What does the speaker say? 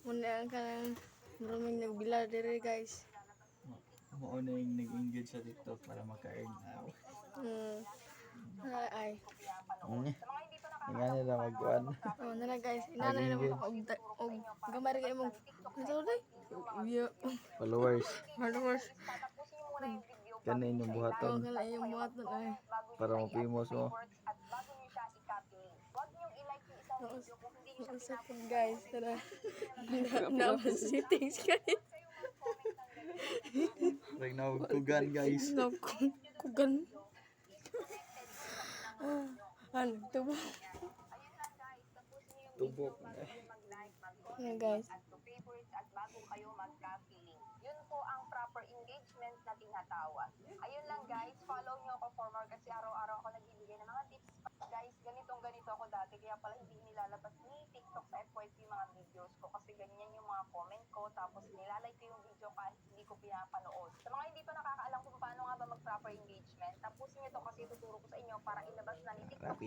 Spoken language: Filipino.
Muna ka ng maraming nagbilar dire guys. Mauna yung nag-engage sa TikTok para maka-earn now. Ay. Nga nila magkuhan. Oh, nala guys. Inana na Nag-engage. og gamay kay mo. Ano day? Iyo. Followers. Followers. Kanin yung Oh, buhaton. kala yung buhaton ay. Para mapimos mo. Sa guys, tara. Na settings guys. Like kugan guys. Kugan. Ano, tubo. Tubok. Yeah, guys. Yun po ang proper engagement na tinatawag. Ayun lang guys, follow nyo ako for more kasi araw-araw ako nagbibigay ng mga tips. Guys, ganito ako dati kaya pala hindi nilalabas ni TikTok sa FYP yung mga videos ko kasi ganyan yung mga comment ko tapos nilalike ko yung video kahit hindi ko pinapanood. Sa mga hindi pa nakakaalam kung paano nga ba mag-proper engagement, tapusin nyo to kasi tuturo ko sa inyo para ilabas na ni TikTok